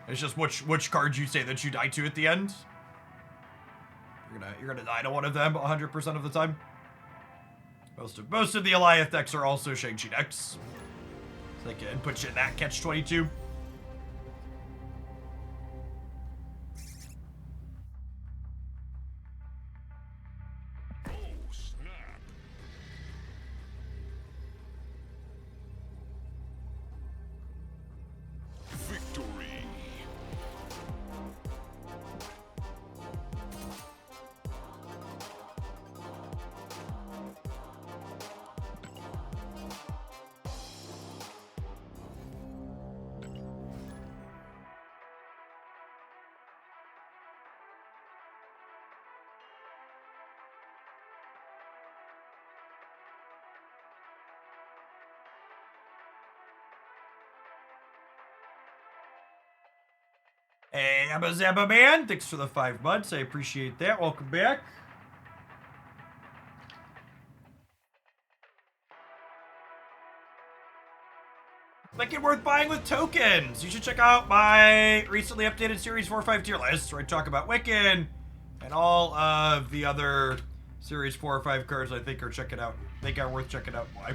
It's just which cards you say that you die to at the end. You're gonna die to one of them 100% of the time. Most of the Eliath decks are also Shang-Chi decks. So they can put you in that catch-22. Oh, snap. Victory. Hey, I'm a Zabba Man. Thanks for the 5 months. I appreciate that. Welcome back. Make it worth buying with tokens. You should check out my recently updated Series 4-5 tier list, where I talk about Wiccan and all of the other Series 4 or 5 cards I think are worth checking out. Why?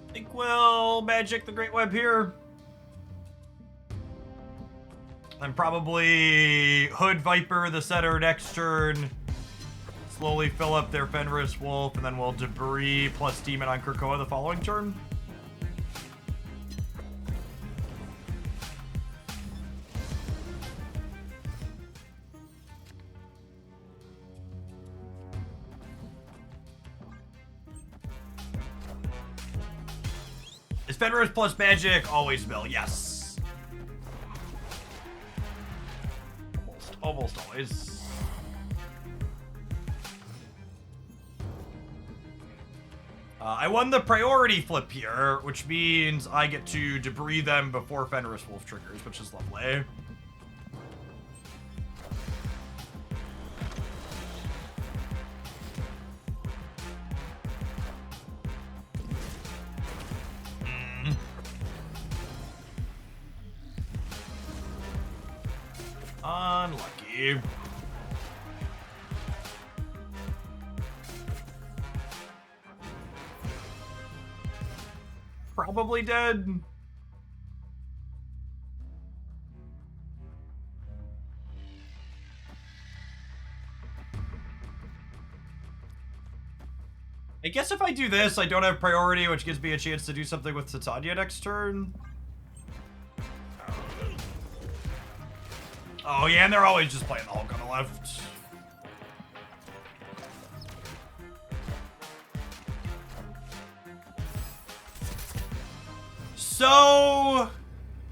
I think we'll magic the Great Web here. And probably Hood Viper the setter next turn. Slowly fill up their Fenris Wolf, and then we'll Debris plus Demon on Krakoa the following turn. Is Fenris plus magic always mill? Yes. Almost always. I won the priority flip here, which means I get to debris them before Fenris Wolf triggers, which is lovely. Unlucky. Probably dead. I guess if I do this, I don't have priority, which gives me a chance to do something with Titania next turn. Oh yeah, and they're always just playing the Hulk on the left. So,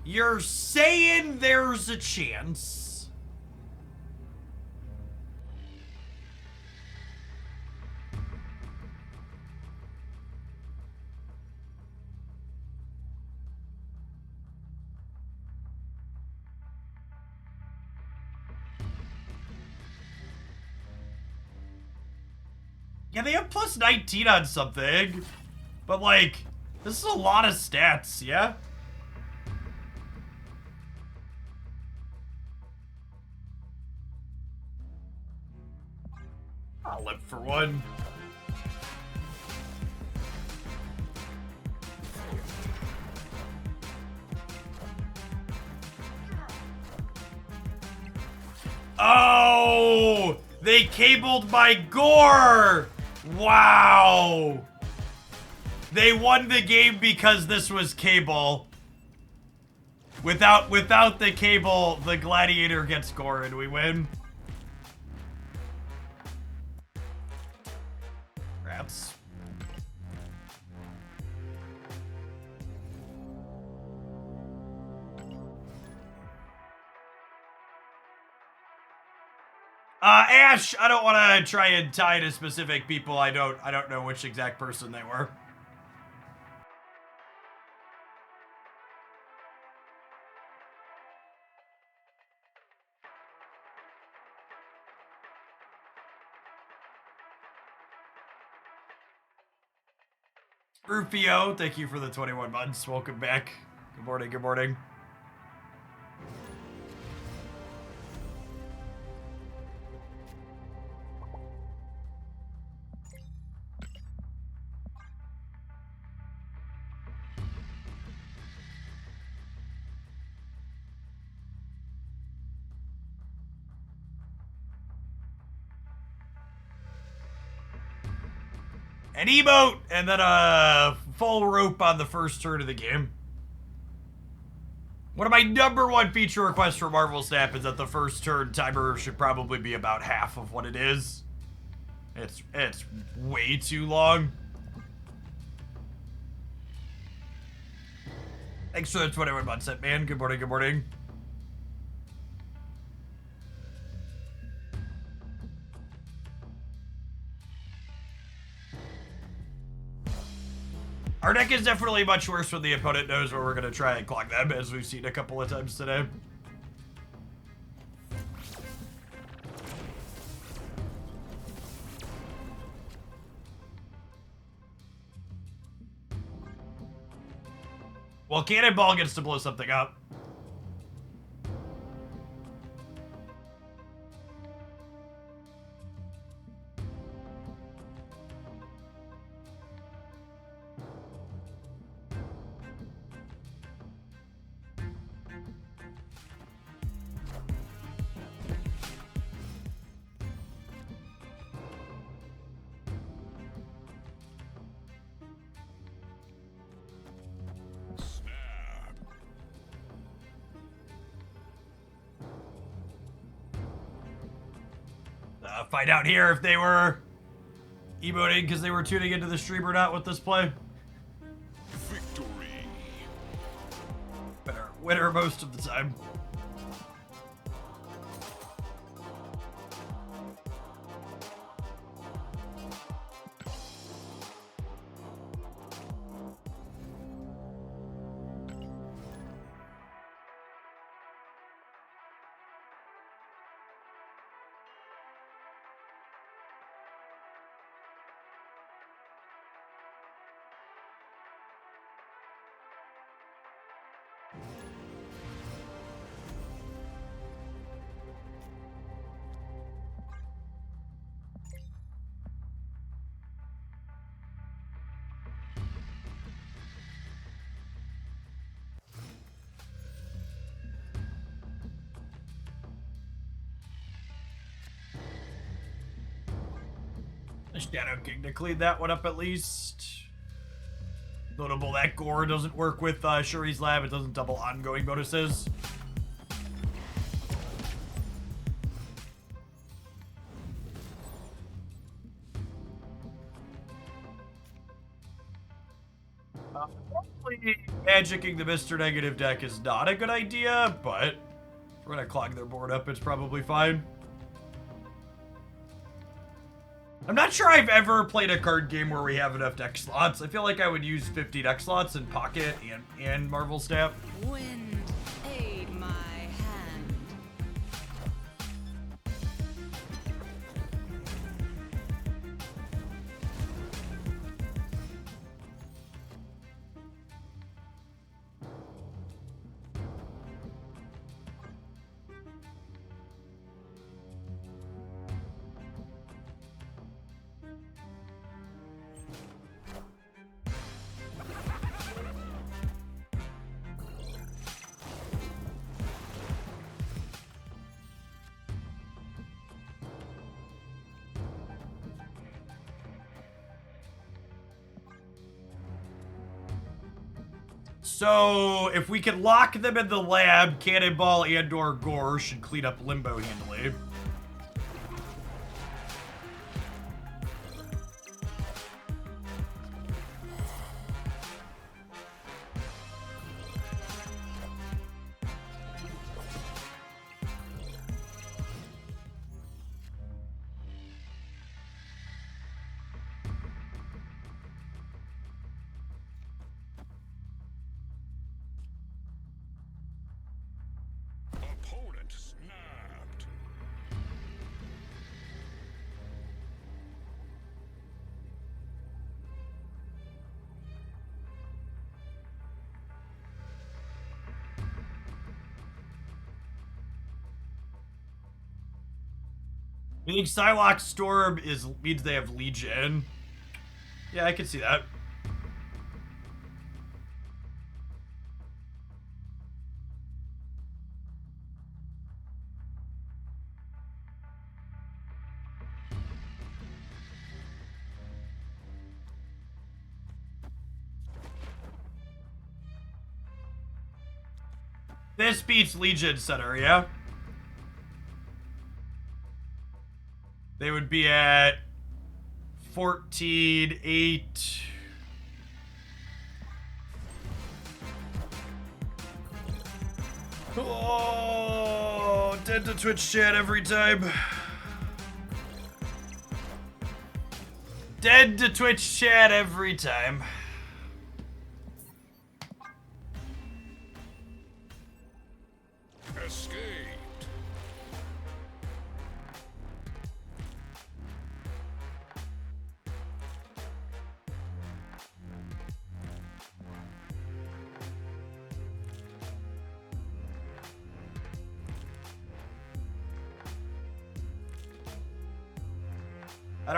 you're saying there's a chance. Yeah, they have plus 19 on something. But, like, this is a lot of stats, yeah? I'll live for one. Oh! They cabled my Gorr! Wow! They won the game because this was cable. Without the cable, the gladiator gets Gorr and we win. Rats. Ash, I don't want to try and tie to specific people. I don't know which exact person they were. Rufio, thank you for the 21 months. Welcome back. Good morning, good morning. An emote, and then a full rope on the first turn of the game. One of my #1 feature requests for Marvel Snap is that the first turn timer should probably be about half of what it is. It's way too long. Thanks for the 21 months, set man. Good morning, good morning. Our deck is definitely much worse when the opponent knows where we're going to try and clog them, as we've seen a couple of times today. Well, Cannonball gets to blow something up. Find out here if they were emoting because they were tuning into the stream or not with this play. Victory. Winner most of the time. Shadow King to clean that one up at least. Notable that Gorr doesn't work with Shuri's Lab. It doesn't double ongoing bonuses. Probably magicking the Mr. Negative deck is not a good idea, but if we're gonna clog their board up, it's probably fine. I'm not sure I've ever played a card game where we have enough deck slots. I feel like I would use 50 deck slots in Pocket and Marvel Snap. Wind, aid my hand. So, if we can lock them in the lab, Cannonball and/or Gorr should clean up Limbo handily. Opponent snapped. You think Psylocke Storm means they have Legion? Yeah, I can see that. This beats Legion Center, yeah? They would be at 14, 8. Oh, dead to Twitch chat every time. Dead to Twitch chat every time. Escaped. I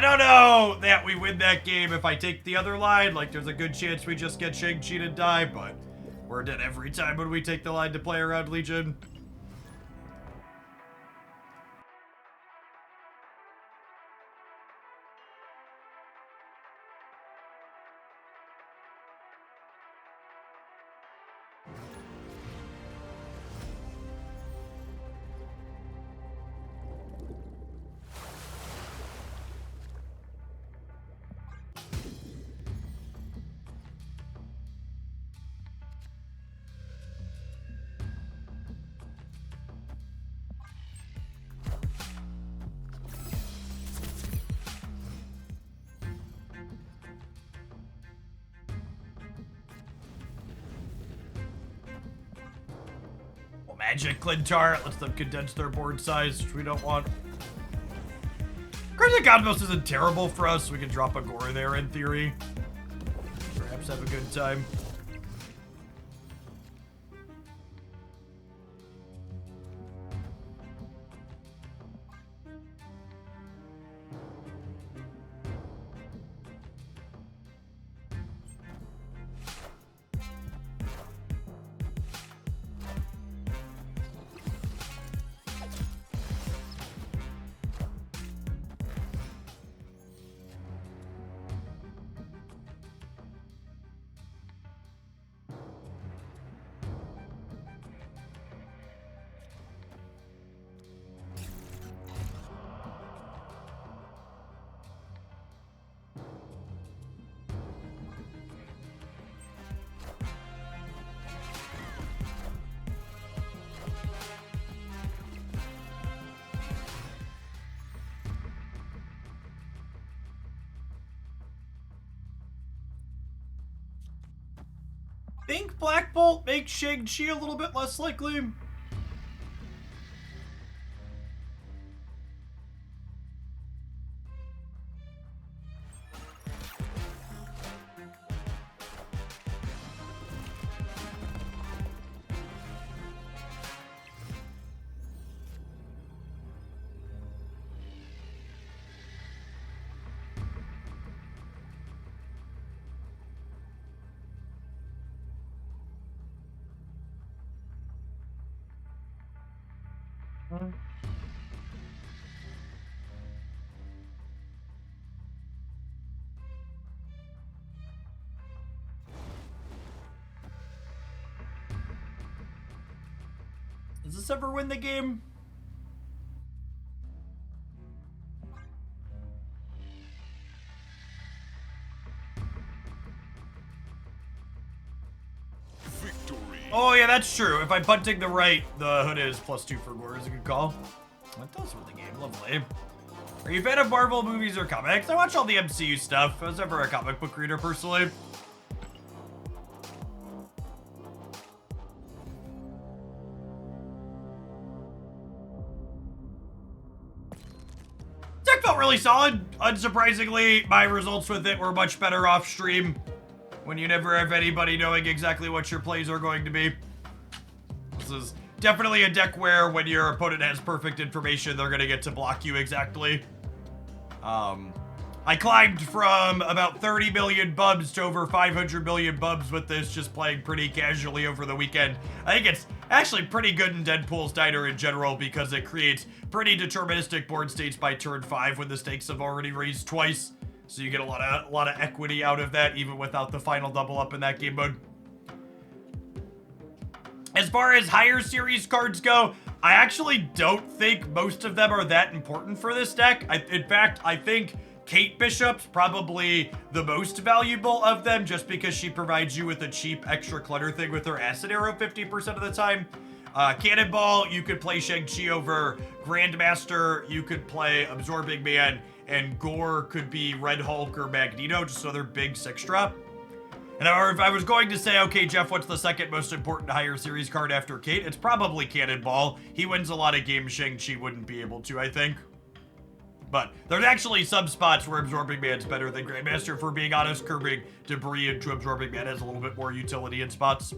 don't know that we win that game if I take the other line. Like, there's a good chance we just get Shang-Chi to die, but we're dead every time when we take the line to play around Legion. Magic Clintar lets them condense their board size, which we don't want. Crimson Cosmos isn't terrible for us. We can drop a Gorr there in theory. Perhaps have a good time. Think Black Bolt makes Shang-Chi a little bit less likely. Does this ever win the game? Victory. Oh yeah, that's true. If I'm punting the right, the hood is +2 for Gorr is a good call. That does win the game, lovely. Are you a fan of Marvel movies or comics? I watch all the MCU stuff. I was never a comic book reader personally. Deck felt really solid. Unsurprisingly, my results with it were much better off stream when you never have anybody knowing exactly what your plays are going to be. This is definitely a deck where when your opponent has perfect information, they're going to get to block you exactly. I climbed from about 30 million bubs to over 500 million bubs with this, just playing pretty casually over the weekend. I think it's actually pretty good in Deadpool's Diner in general because it creates pretty deterministic board states by turn 5 when the stakes have already raised twice. So you get a lot of equity out of that, even without the final double up in that game mode. As far as higher series cards go, I actually don't think most of them are that important for this deck. In fact, I think Kate Bishop's probably the most valuable of them just because she provides you with a cheap extra clutter thing with her acid arrow 50% of the time. Cannonball, you could play Shang-Chi over Grandmaster, you could play Absorbing Man, and Gorr could be Red Hulk or Magneto, just so they're big 6-drop. And if I was going to say, okay, Jeff, what's the second most important higher series card after Kate? It's probably Cannonball. He wins a lot of games Shang-Chi wouldn't be able to, I think. But there's actually some spots where Absorbing Man's better than Grandmaster, for being honest. Curbing Debris into Absorbing Man has a little bit more utility in spots.